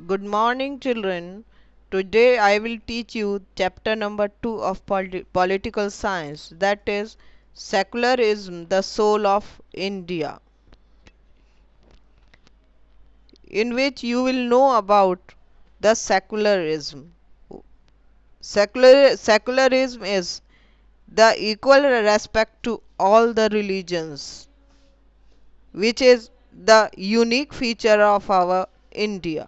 Good morning, children. Today I will teach you chapter number 2 of political science, that is secularism, the soul of India, in which you will know about the secularism. Secularism is the equal respect to all the religions, which is the unique feature of our India.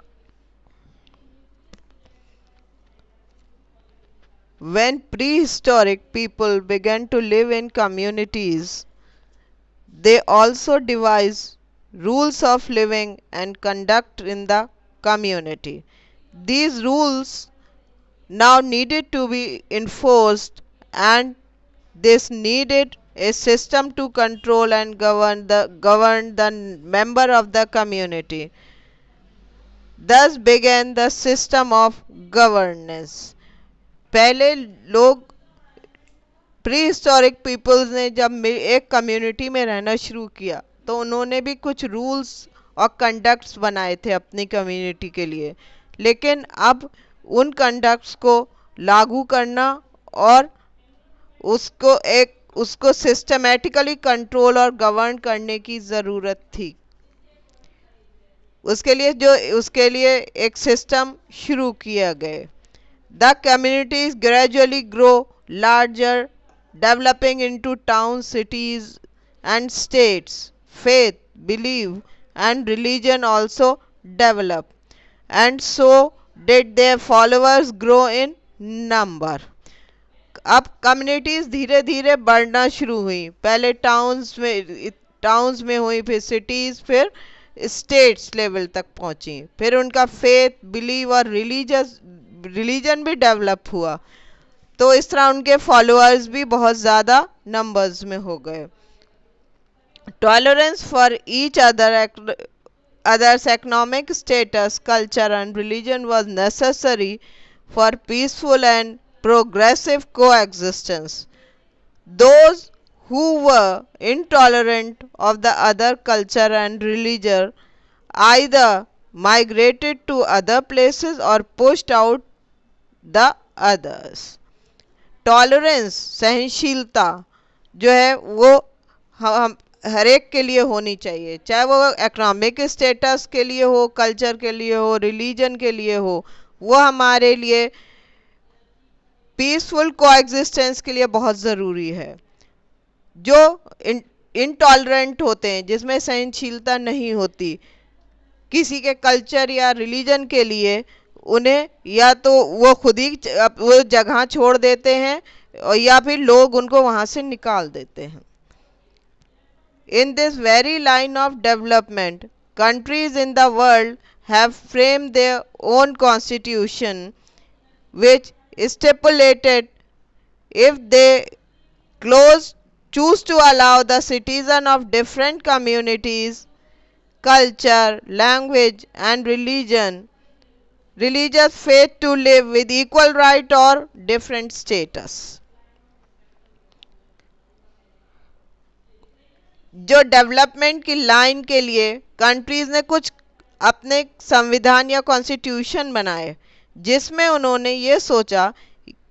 When prehistoric people began to live in communities, they also devised rules of living and conduct in the community. These rules now needed to be enforced, and this needed a system to control and govern the member of the community. Thus began the system of governance. पहले लोग pre historic peoples ने जब एक community में रहना शुरू किया तो उन्होंने भी कुछ रूल्स और कंडक्ट्स बनाए थे अपनी कम्युनिटी के लिए, लेकिन अब उन कंडक्ट्स को लागू करना और उसको सिस्टमेटिकली कंट्रोल और गवर्न करने की ज़रूरत थी। उसके लिए एक सिस्टम शुरू किया गया। The communities gradually grow larger, developing into towns, cities, and states. Faith, belief, and religion also develop, and so did their followers grow in number. अब कम्युनिटीज धीरे धीरे बढ़ना शुरू हुई। पहले टाउन्स में हुई, फिर सिटीज, फिर स्टेट्स लेवल तक पहुंची। फिर उनका फेथ, बिलीव और रिलीजन भी डेवलप हुआ, तो इस तरह उनके फॉलोअर्स भी बहुत ज़्यादा नंबर्स में हो गए। Tolerance for each others economic status, culture and religion was necessary for peaceful and progressive coexistence. Those who were intolerant of the other culture and religion either migrated to other places or pushed out the others. Tolerance, सहनशीलता जो है वो हम हर एक के लिए होनी चाहिए, चाहे वो इकोनॉमिक स्टेटस के लिए हो, कल्चर के लिए हो, रिलीजन के लिए हो। वो हमारे लिए पीसफुल कोएग्जिस्टेंस के लिए बहुत ज़रूरी है। जो इनटॉलरेंट होते हैं, जिसमें सहनशीलता नहीं होती किसी के कल्चर या रिलीजन के लिए, उन्हें या तो वो खुद ही वो जगह छोड़ देते हैं या फिर लोग उनको वहाँ से निकाल देते हैं। In this very line of development, countries in the world have framed their own constitution, which stipulated if they choose to allow the citizen of different communities, culture, language and religious faith to live with equal right or different status. जो development की line के लिए countries ने कुछ अपने संविधान या constitution बनाए, जिसमें उन्होंने ये सोचा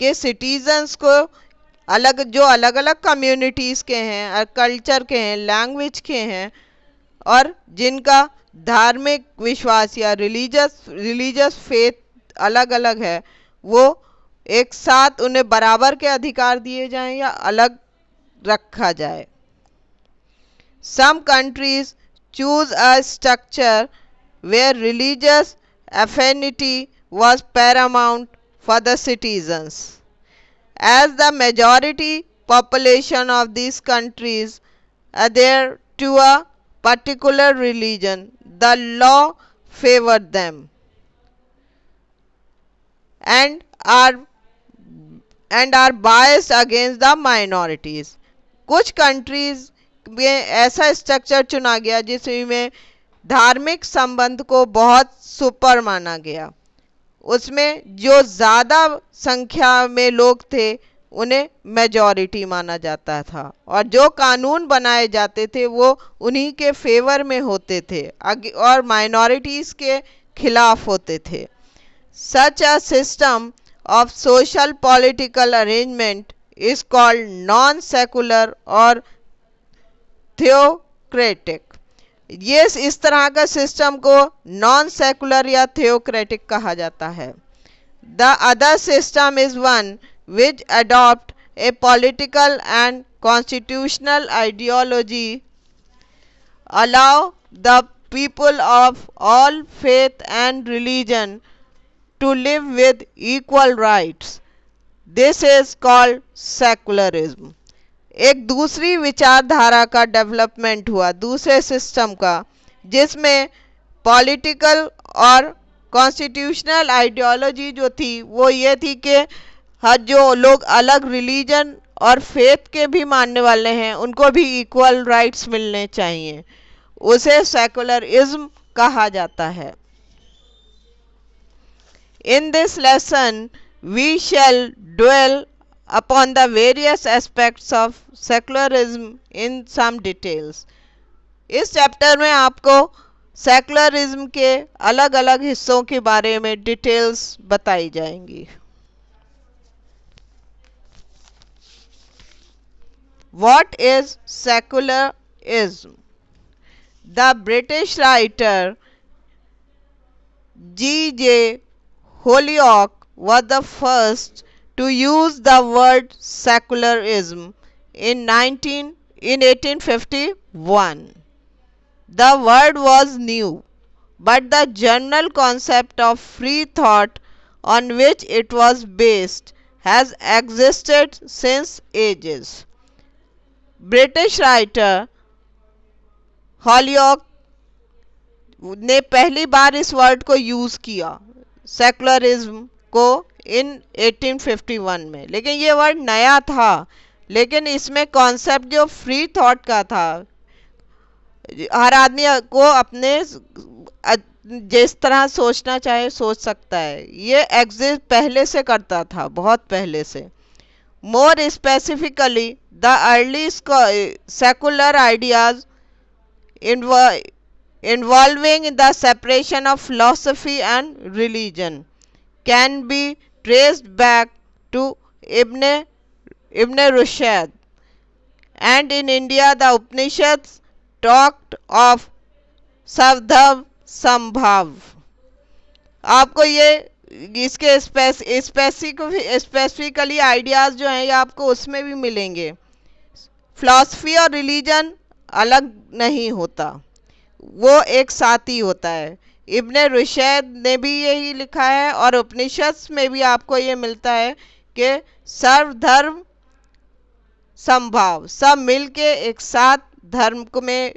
कि सिटीजन्स को अलग अलग कम्युनिटीज़ के हैं, कल्चर के हैं, लैंग्वेज के हैं और जिनका धार्मिक विश्वास या रिलीजियस फेथ अलग अलग है, वो एक साथ उन्हें बराबर के अधिकार दिए जाएं या अलग रखा जाए। Some countries choose a structure where religious affinity was paramount for the citizens. As the majority population of these countries adhere to a particular religion, the law favored them and are biased against the minorities. कुछ countries में ऐसा structure चुना गया जिसमें धार्मिक संबंध को बहुत सुपर माना गया। उसमें जो ज़्यादा संख्या में लोग थे उन्हें मेजॉरिटी माना जाता था और जो कानून बनाए जाते थे वो उन्हीं के फेवर में होते थे और माइनॉरिटीज़ के खिलाफ होते थे। Such a system of social political arrangement is called non-secular or theocratic. ये इस तरह का सिस्टम को नॉन सेकुलर या थियोक्रेटिक कहा जाता है। The other system is one which adopt a political and constitutional ideology, allow the people of all faith and religion to live with equal rights. This is called secularism. एक दूसरी विचारधारा का development हुआ, दूसरे system का, जिसमें political और constitutional ideology जो थी वो ये थी कि हर जो लोग अलग रिलीजन और फेथ के भी मानने वाले हैं उनको भी इक्वल राइट्स मिलने चाहिए। उसे सेकुलरिज्म कहा जाता है। In this lesson, we shall dwell upon the various aspects of secularism in some details. इस चैप्टर में आपको सेकुलरिज्म के अलग अलग हिस्सों के बारे में डिटेल्स बताई जाएंगी। What is secularism? The British writer G.J. Holyoake was the first to use the word secularism in 1851. The word was new, but the general concept of free thought on which it was based has existed since ages. British writer Holyoake ने पहली बार इस word को use किया secularism को इन 1851 में, लेकिन ये word नया था। लेकिन इसमें कॉन्सेप्ट जो फ्री थॉट का था, हर आदमी को अपने जिस तरह सोचना चाहे सोच सकता है, ये एग्जिस्ट पहले से करता था, बहुत पहले से। More specifically the early secular ideas involving the separation of philosophy and religion can be traced back to Ibn Rushd, and in India the Upanishads talked of Savdharm Sambhav. आपको ये इसके स्पेसिफिकली आइडियाज जो हैं ये आपको उसमें भी मिलेंगे। फिलॉसफी और रिलीजन अलग नहीं होता, वो एक साथ ही होता है। इब्ने रुशद ने भी यही लिखा है और उपनिषद में भी आपको ये मिलता है कि सर्वधर्म समभाव, सब मिलके एक साथ धर्म में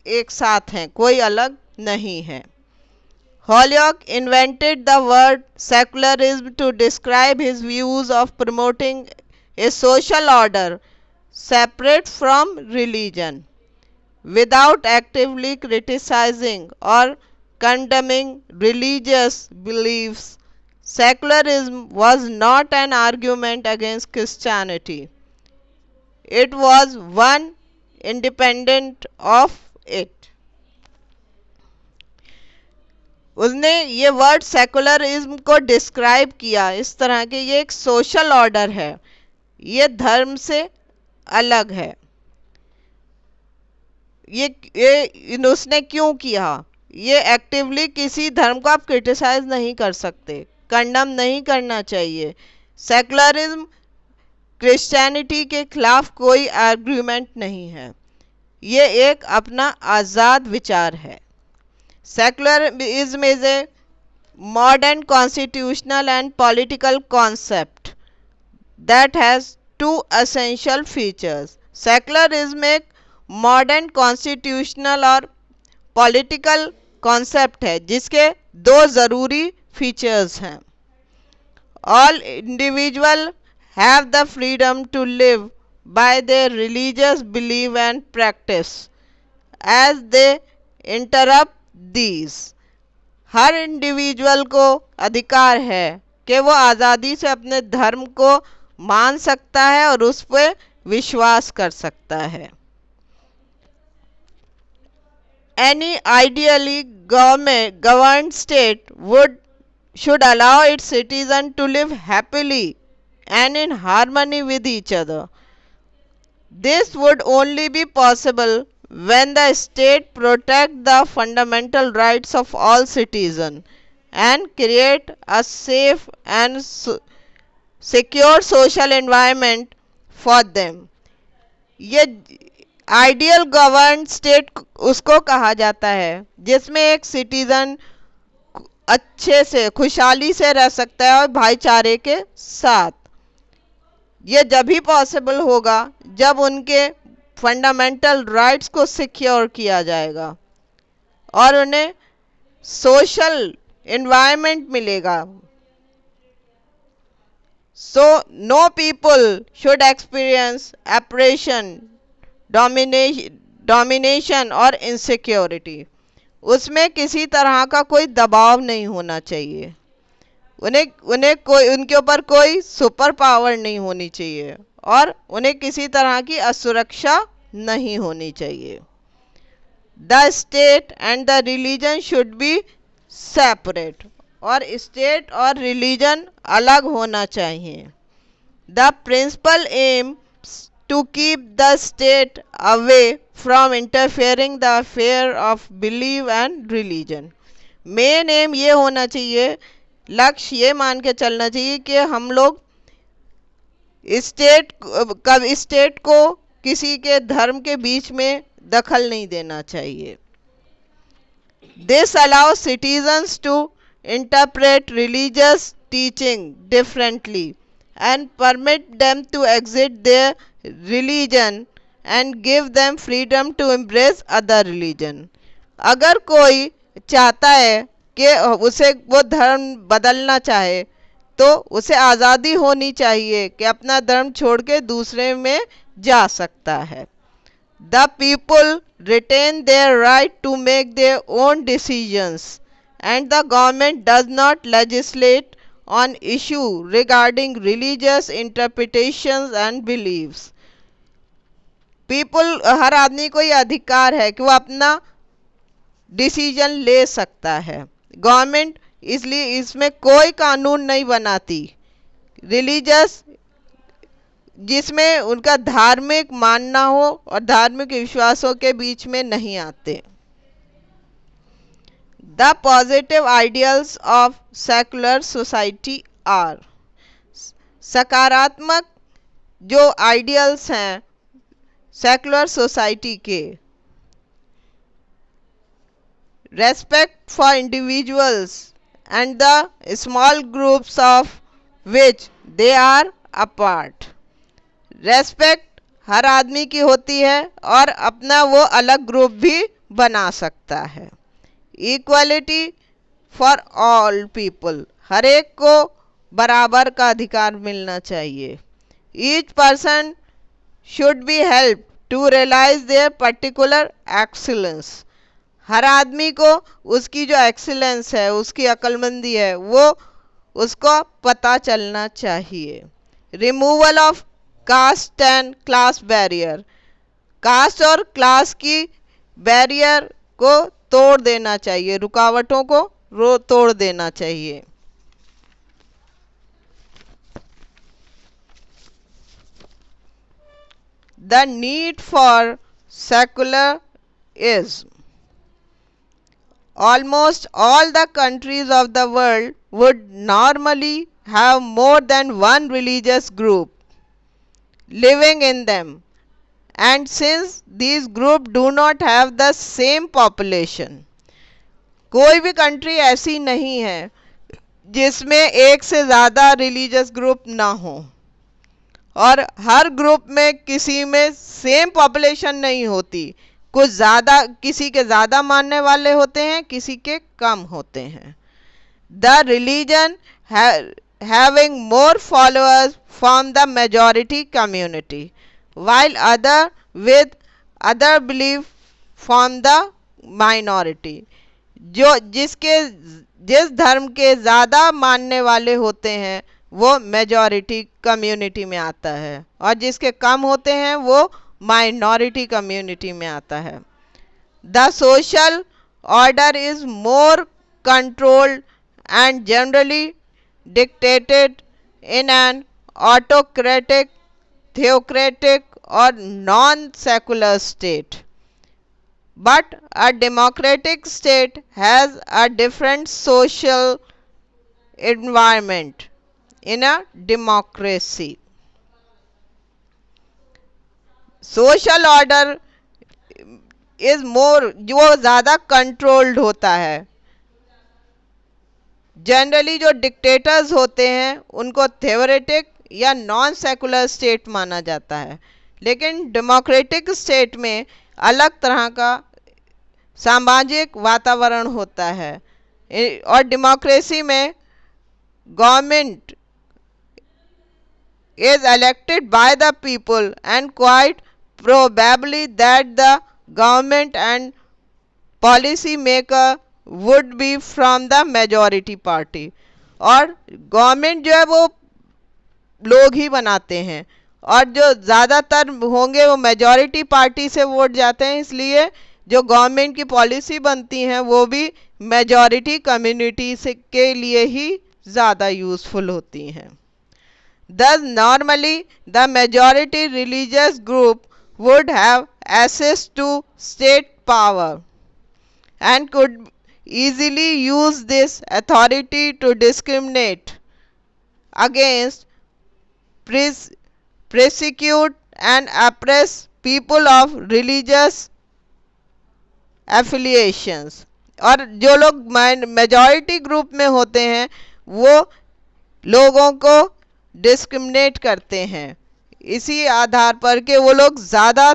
एक साथ हैं, कोई अलग नहीं है। Holyoake invented the word secularism to describe his views of promoting a social order separate from religion, without actively criticizing or condemning religious beliefs. Secularism was not an argument against Christianity. It was one independent of it. उसने ये word secularism को describe किया इस तरह के ये एक social order है, ये धर्म से अलग है। ये उसने क्यों किया? ये एक्टिवली किसी धर्म को आप क्रिटिसाइज नहीं कर सकते, कंडम नहीं करना चाहिए। सेकुलरिज्म क्रिश्चियनिटी के खिलाफ कोई आर्ग्यूमेंट नहीं है, ये एक अपना आज़ाद विचार है। Secularism is a modern constitutional and political concept that has two essential features. Secularism एक मॉडर्न कॉन्स्टिट्यूशनल और पॉलिटिकल कॉन्सेप्ट है जिसके दो ज़रूरी फीचर्स हैं। All individuals have the freedom to live by their religious belief and practice as they interrupt these. Her individual को अधिकार है कि वो आज़ादी से अपने धर्म को मान सकता है और उस पर विश्वास कर सकता है। Any ideally governed state should allow its citizens to live happily and in harmony with each other. This would only be possible when the state protects the fundamental rights of all citizens and create a safe and secure social environment for them. ये ideal govern state उसको कहा जाता है जिसमें एक citizen अच्छे से खुशहाली से रह सकता है और भाईचारे के साथ। ये जब भी पॉसिबल होगा जब उनके फंडामेंटल राइट्स को सिक्योर किया जाएगा और उन्हें सोशल एनवायरनमेंट मिलेगा। So no people should experience oppression, domination और insecurity. उसमें किसी तरह का कोई दबाव नहीं होना चाहिए। उन्हें कोई उनके ऊपर कोई सुपर पावर नहीं होनी चाहिए और उन्हें किसी तरह की असुरक्षा नहीं होनी चाहिए। The state and the religion should be separate. और स्टेट और रिलीजन अलग होना चाहिए। The principle aim to keep the state away from interfering the affair of belief and religion. Main aim ये होना चाहिए, लक्ष्य ये मान के चलना चाहिए कि हम लोग स्टेट को किसी के धर्म के बीच में दखल नहीं देना चाहिए। This allows citizens to interpret religious teaching differently and permit them to exit their religion and give them freedom to embrace other religion. अगर कोई चाहता है कि उसे वो धर्म बदलना चाहे तो उसे आज़ादी होनी चाहिए कि अपना धर्म छोड़ के दूसरे में जा सकता है। The people retain their right to make their own decisions and the government does not legislate on issue regarding religious interpretations and beliefs. People हर आदमी को ये अधिकार है कि वो अपना डिसीजन ले सकता है। गवर्नमेंट इसलिए इसमें कोई कानून नहीं बनाती रिलीजियस जिसमें उनका धार्मिक मानना हो और धार्मिक विश्वासों के बीच में नहीं आते। The positive ideals of secular society are सकारात्मक जो आइडियल्स हैं सेकुलर सोसाइटी के respect for individuals and the small groups of which they are a part. Respect हर आदमी की होती है और अपना वो अलग ग्रुप भी बना सकता है। इक्वालिटी फॉर ऑल पीपल, हर एक को बराबर का अधिकार मिलना चाहिए। Each person should be help to realise their particular excellence, हर आदमी को उसकी जो एक्सीलेंस है उसकी अक्लमंदी है वो उसको पता चलना चाहिए। Removal of caste and class barrier, caste और क्लास की बैरियर को तोड़ देना चाहिए, रुकावटों को तोड़ देना चाहिए। The need for secularism. Almost all the countries of the world would normally have more than one religious group living in them, and since these groups do not have the same population, कोई भी country ऐसी नहीं है जिसमें एक से ज़्यादा religious group ना हो और हर ग्रुप में किसी में सेम पॉपुलेशन नहीं होती, कुछ ज़्यादा किसी के ज़्यादा मानने वाले होते हैं किसी के कम होते हैं। The religion having more followers from the majority community while other with other belief from the minority, जो जिस धर्म के ज़्यादा मानने वाले होते हैं वो मेजॉरिटी कम्युनिटी में आता है और जिसके कम होते हैं वो माइनॉरिटी कम्युनिटी में आता है। The social order is more controlled and generally dictated in an autocratic, theocratic, or non secular state. But a democratic state has a different social environment. In a democracy, social order is more, जो ज़्यादा controlled होता है। Generally जो dictators होते हैं उनको theoretic या non secular state माना जाता है, लेकिन डेमोक्रेटिक स्टेट में अलग तरह का सामाजिक वातावरण होता है। और डेमोक्रेसी में government is elected by the people and quite probably that the government and policy maker would be from the majority party। और गवर्नमेंट जो है वो लोग ही बनाते हैं और जो ज़्यादातर होंगे वो मेजॉरिटी पार्टी से वोट जाते हैं, इसलिए जो गवर्नमेंट की पॉलिसी बनती हैं वो भी मेजॉरिटी कम्युनिटी से के लिए ही ज़्यादा यूज़फुल होती हैं। Thus, normally, the majority religious group would have access to state power and could easily use this authority to discriminate against, persecute, and oppress people of religious affiliations। और जो लोग majority group में होते हैं वो लोगों को डिस्क्रिमिनेट करते हैं इसी आधार पर कि वो लोग ज़्यादा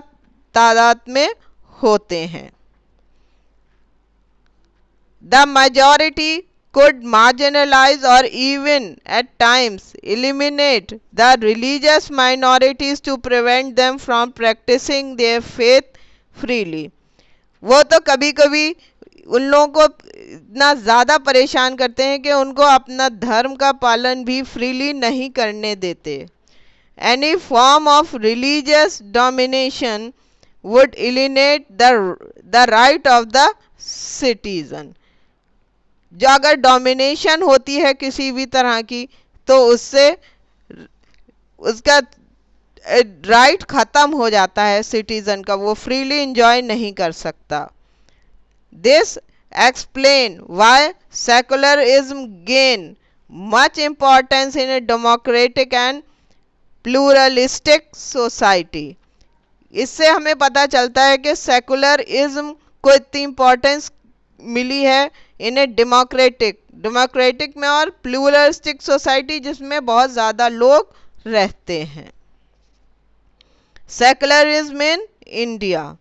तादाद में होते हैं। The majority could marginalize or even at times eliminate the religious minorities to prevent them from practicing their faith freely। वो तो कभी कभी उन लोगों को इतना ज़्यादा परेशान करते हैं कि उनको अपना धर्म का पालन भी फ्रीली नहीं करने देते। Any form of religious domination would एलिनेट the right of the citizen. जो अगर डोमिनेशन होती है किसी भी तरह की तो उससे उसका राइट ख़त्म हो जाता है सिटीज़न का, वो फ्रीली इंजॉय नहीं कर सकता। This explain why secularism gain much importance in a democratic and pluralistic society। इससे हमें पता चलता है कि सेकुलरिज्म को इतनी इम्पोर्टेंस मिली है इन ए डेमोक्रेटिक में और प्लूरलिस्टिक सोसाइटी जिसमें बहुत ज़्यादा लोग रहते हैं। Secularism in India.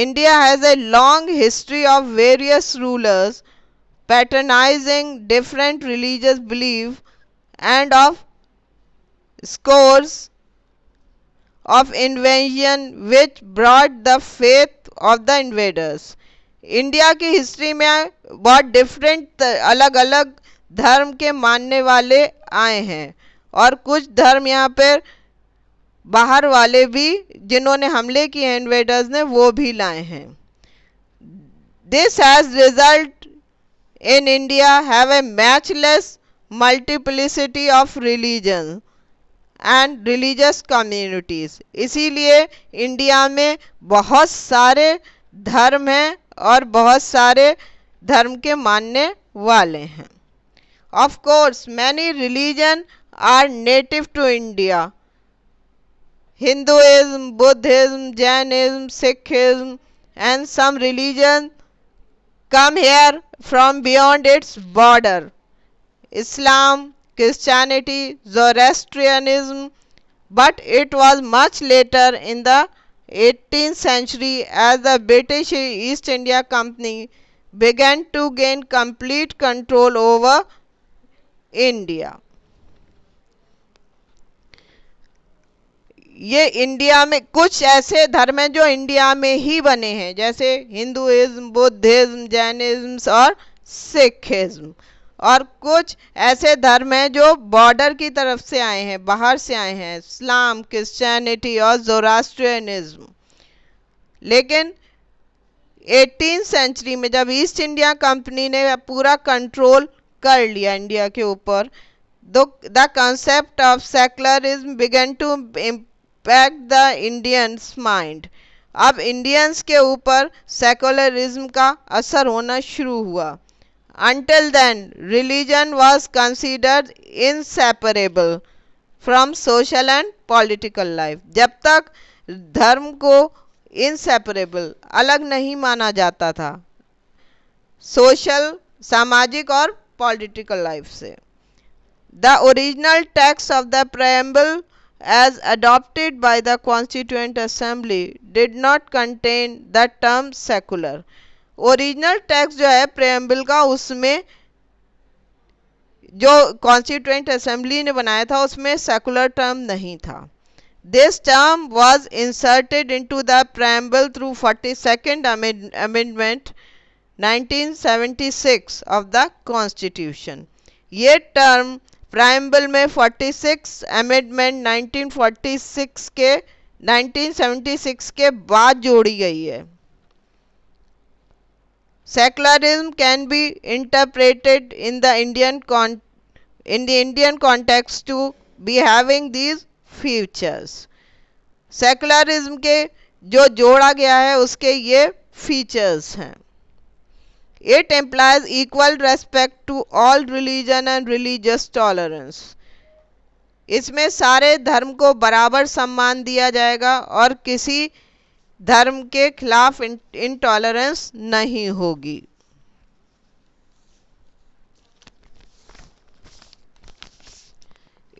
India has a long history of various rulers patronizing different religious beliefs and of scores of invasion which brought the faith of the invaders। India की history में बहुत different अलग अलग धर्म के मानने वाले आए हैं और कुछ धर्म यहाँ पर बाहर वाले भी जिन्होंने हमले किए हैं इन्वेडर्स ने वो भी लाए हैं। This has result in India have a matchless multiplicity of religion and religious communities. इसीलिए इंडिया में बहुत सारे धर्म हैं और बहुत सारे धर्म के मानने वाले हैं। Of course many religion are native to India. Hinduism, Buddhism, Jainism, Sikhism, and some religions come here from beyond its border. Islam, Christianity, Zoroastrianism, but it was much later in the 18th century as the British East India Company began to gain complete control over India। ये India में कुछ ऐसे धर्म हैं जो India में ही बने हैं, जैसे हिंदुइज्म, बुद्धिज्म, जैनिज्म और सिखिज्म। और कुछ ऐसे धर्म हैं जो बॉर्डर की तरफ से आए हैं, बाहर से आए हैं, इस्लाम, क्रिश्चियनिटी और ज़ोरास्ट्रियनिज्म। लेकिन 18th सेंचुरी में जब ईस्ट इंडिया कंपनी ने पूरा कंट्रोल कर लिया इंडिया के ऊपर, the concept of secularism began to impact the Indians mind. अब इंडियंस के ऊपर सेकुलरिज्म का असर होना शुरू हुआ। Until then, religion was considered inseparable from social and political life। जब तक धर्म को inseparable अलग नहीं माना जाता था सोशल सामाजिक और पॉलिटिकल लाइफ से। The original text of the preamble as adopted by the Constituent Assembly did not contain the term secular। Original text जो है प्रेम्बल का, उसमें जो कॉन्स्टिट्यूएंट असेंबली ने बनाया था उसमें सेकुलर टर्म नहीं था। This term was inserted into the preamble through 42nd amendment 1976 of the constitution. ये टर्म प्रेम्बल में 46 अमेंडमेंट 1976 के बाद जोड़ी गई है। Secularism can be interpreted in the Indian context to be having these features। Secularism के जो जोड़ा गया है उसके ये फीचर्स हैं। It implies equal respect to all religion and religious tolerance। इसमें सारे धर्म को बराबर सम्मान दिया जाएगा और किसी धर्म के खिलाफ इंटॉलरेंस नहीं होगी।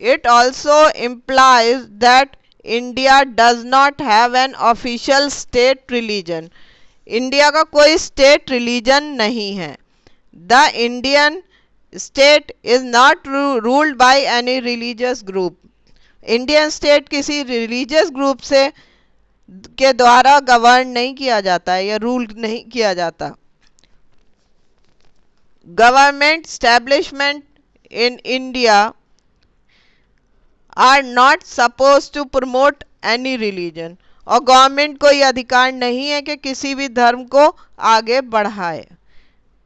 It also implies that India does not have an official state religion। India का कोई स्टेट रिलीजन नहीं है। The Indian state is not ruled by any religious group। Indian state किसी रिलीजियस ग्रुप से के द्वारा गवर्न नहीं किया जाता है या रूल नहीं किया जाता। Government establishment in India are not suppose to promote any religion. और गवर्नमेंट को यह अधिकार नहीं है कि किसी भी धर्म को आगे बढ़ाए।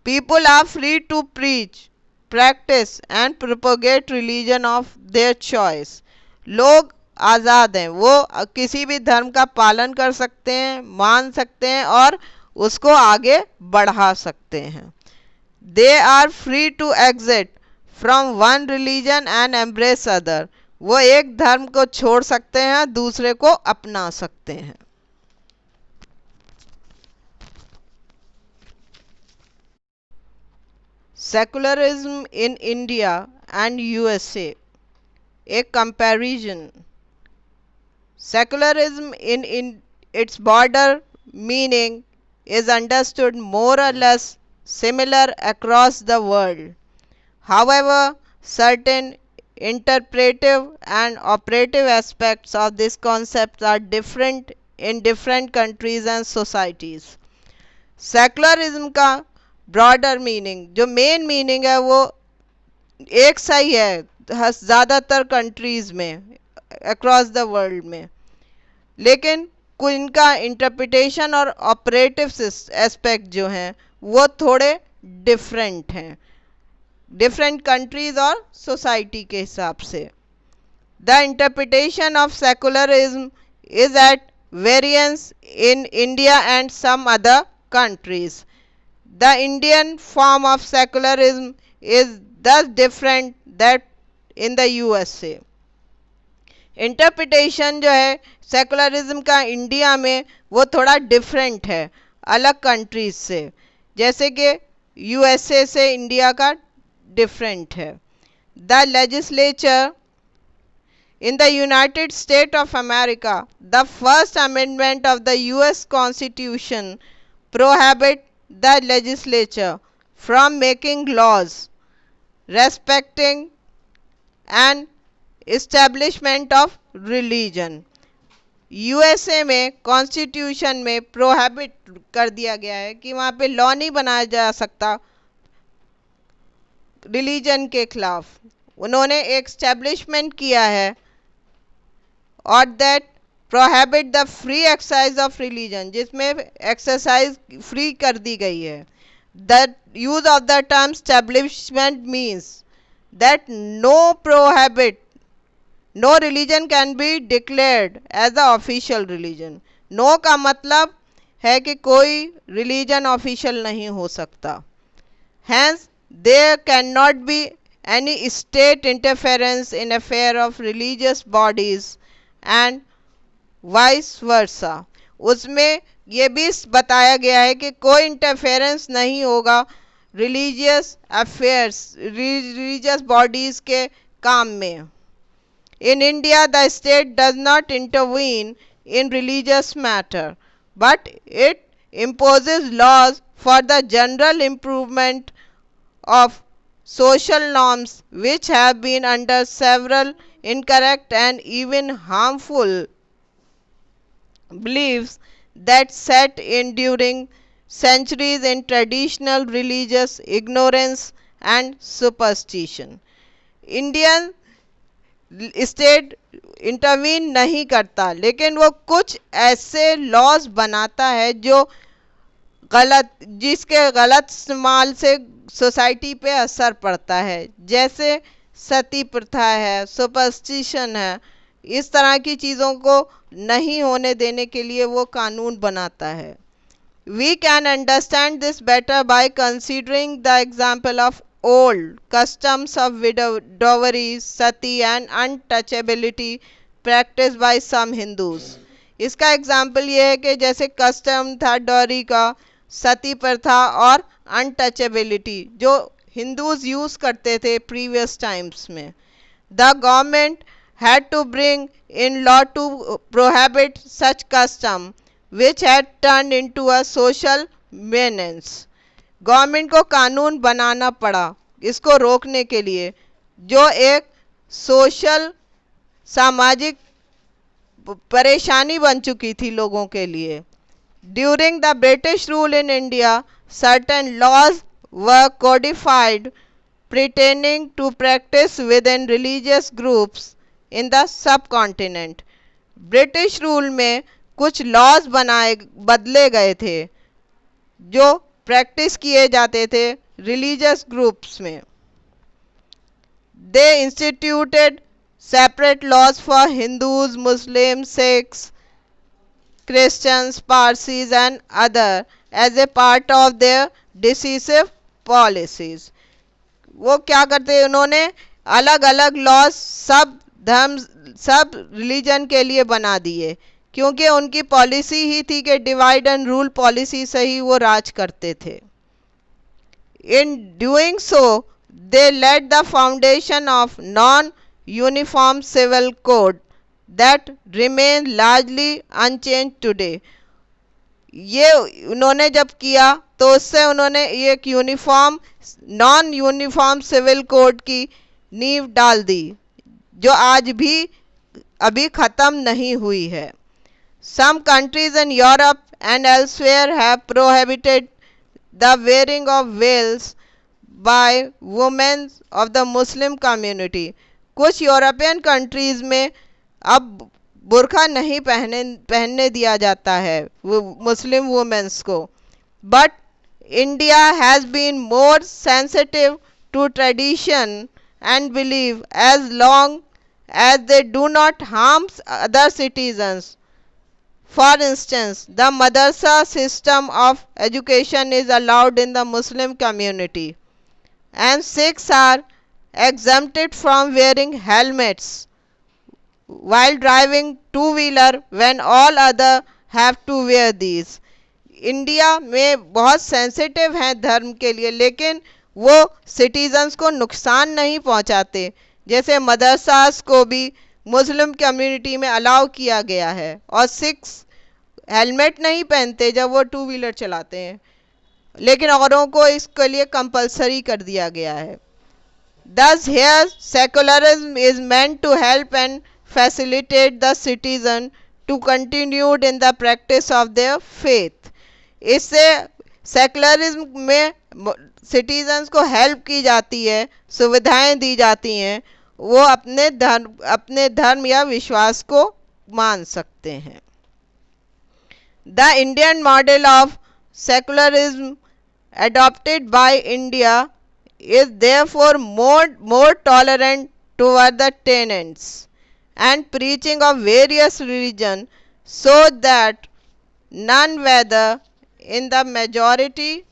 People are free to preach, practice and propogate religion of their choice. लोग आज़ाद हैं, वो किसी भी धर्म का पालन कर सकते हैं, मान सकते हैं और उसको आगे बढ़ा सकते हैं। They are free to exit from one religion and embrace other. वो एक धर्म को छोड़ सकते हैं, दूसरे को अपना सकते हैं। Secularism in India and USA, एक comparison. Secularism in its broader meaning is understood more or less similar across the world. However, certain interpretive and operative aspects of this concept are different in different countries and societies। Secularism का broader meaning, जो main meaning है वो एक सा ही है ज़्यादातर countries में across the world में, लेकिन कुछ इनका इंटरप्रिटेशन और ऑपरेटिव एस्पेक्ट जो हैं वो थोड़े डिफरेंट हैं डिफरेंट कंट्रीज और सोसाइटी के हिसाब से। The interpretation of secularism is at variance in India and some other countries. The Indian form of secularism is thus different that in the USA। Interpretation जो है सेकुलरिज्म का India में वो थोड़ा डिफरेंट है अलग कंट्रीज से, जैसे कि यूएसए से इंडिया का डिफरेंट है। The legislature in the United State of America, the first amendment of the US constitution prohibit the legislature from making laws respecting and establishment of religion. USA में constitution में prohibit कर दिया गया है कि वहाँ पे लॉ नहीं बनाया जा सकता रिलीजन के खिलाफ। उन्होंने एक इस्टेब्लिशमेंट किया है और that prohibit the free exercise of religion, जिसमें एक्सरसाइज फ्री कर दी गई है। The use of the term establishment means that no religion can be declared as the official religion. No का मतलब है कि कोई रिलीजन ऑफिशियल नहीं हो सकता। Hence there can not be any state interference in affair of religious bodies and vice versa. उसमें ये भी बताया गया है कि कोई इंटरफेरेंस नहीं होगा रिलीजियस अफेयर्स, रिलीजियस बॉडीज के काम में। In India, the state does not intervene in religious matter, but it imposes laws for the general improvement of social norms which have been under several incorrect and even harmful beliefs that set in during centuries in traditional religious ignorance and superstition. Indian state intervene नहीं करता, लेकिन वो कुछ ऐसे laws बनाता है जो जिसके गलत इस्तेमाल से सोसाइटी पे असर पड़ता है, जैसे सती प्रथा है, सुपरस्टिशन है। इस तरह की चीज़ों को नहीं होने देने के लिए वो कानून बनाता है। We can understand this better by considering the example of old customs of dowry, sati and untouchability practiced by some Hindus। इसका एग्जाम्पल ये है कि जैसे कस्टम था डॉरी का, सती प्रथा और अनटचेबिलिटी जो हिंदूज यूज करते थे प्रीवियस टाइम्स में। The government had to bring in law to prohibit such custom which had turn into a social menace. Government को कानून बनाना पड़ा इसको रोकने के लिए, जो एक सोशल सामाजिक परेशानी बन चुकी थी लोगों के लिए। During the British rule in India certain laws were codified pertaining to practice within religious groups in the subcontinent। British rule में कुछ लॉज बदले गए थे जो प्रैक्टिस किए जाते थे रिलीजियस ग्रुप्स में। They instituted separate laws for Hindus, Muslim, Sikhs, Christians, Parsis and other as a part of their decisive policies. वो क्या करते, उन्होंने अलग अलग लॉज सब धर्म सब रिलीजन के लिए बना दिए, क्योंकि उनकी पॉलिसी ही थी कि डिवाइड एंड रूल पॉलिसी से ही वो राज करते थे। In doing so they laid the foundation of non uniform civil code that remain largely unchanged today. ये उन्होंने जब किया तो उससे उन्होंने एक नॉन यूनिफॉर्म सिविल कोड की नींव डाल दी, जो आज भी अभी ख़त्म नहीं हुई है। Some countries in Europe and elsewhere have prohibited the wearing of veils by women of the Muslim community। कुछ यूरोपियन कंट्रीज में अब बुर्का नहीं पहनने दिया जाता है मुस्लिम वुमेन्स को। But India has been more sensitive to tradition and believe as long as they do not harm other citizens. For instance, the madrasa system of education is allowed in the Muslim community, and Sikhs are exempted from wearing helmets while driving two-wheeler when all other have to wear these। India में बहुत sensitive हैं धर्म के लिए, लेकिन वो citizens को नुकसान नहीं पहुंचाते। जैसे मदरसास को भी मुस्लिम कम्युनिटी में अलाउ किया गया है, और सिख्स हेलमेट नहीं पहनते जब वो टू व्हीलर चलाते हैं, लेकिन औरों को इसके लिए कंपलसरी कर दिया गया है। Thus here secularism is meant to help and facilitate the citizen to continue in the practice of their faith। इससे सेकुलरिज्म में सिटीजन्स को हेल्प की जाती है, सुविधाएं दी जाती हैं, वो अपने धर्म या विश्वास को मान सकते हैं। The Indian model of secularism adopted by India is therefore more tolerant toward the tenets and preaching of various religions, so that none, whether in the majority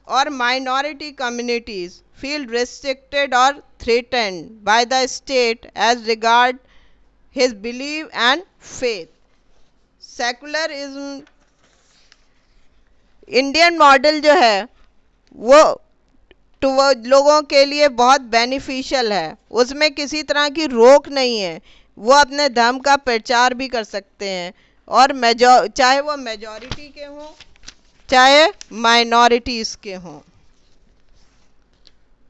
or minority communities, feel restricted or threatened by the state as regard his belief and faith. Secularism Indian model जो है वो लोगों के लिए बहुत beneficial है। उसमें किसी तरह की रोक नहीं है, वो अपने धर्म का प्रचार भी कर सकते हैं, और चाहे वो मेजॉरिटी के हों चाहे माइनॉरिटीज़ के हों,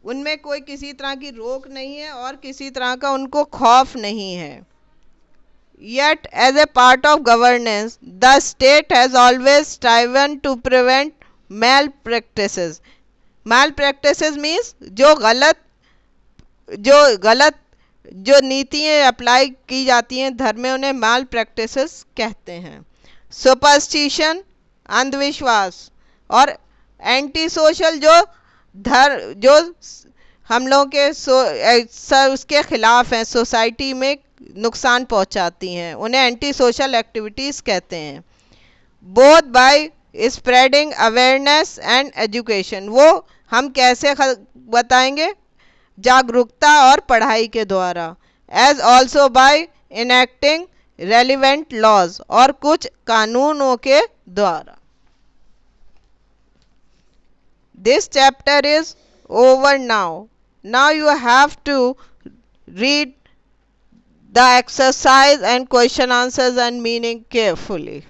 उनमें कोई किसी तरह की रोक नहीं है और किसी तरह का उनको खौफ नहीं है। Yet, as a part of governance, the state has always striven to prevent malpractices. Malpractices means जो गलत जो नीतियाँ अप्लाई की जाती हैं धर्म में, उन्हें माल प्रैक्टिसेस कहते हैं। सुपरस्टिशन अंधविश्वास और एंटी सोशल जो हम लोगों के उसके खिलाफ हैं, सोसाइटी में नुकसान पहुंचाती हैं, उन्हें एंटी सोशल एक्टिविटीज़ कहते हैं। Both by spreading awareness and education, वो हम कैसे बताएंगे, जागरूकता और पढ़ाई के द्वारा। As also by enacting relevant laws, और कुछ कानूनों के द्वारा। This chapter is over now. Now you have to read the exercise and question answers and meaning carefully.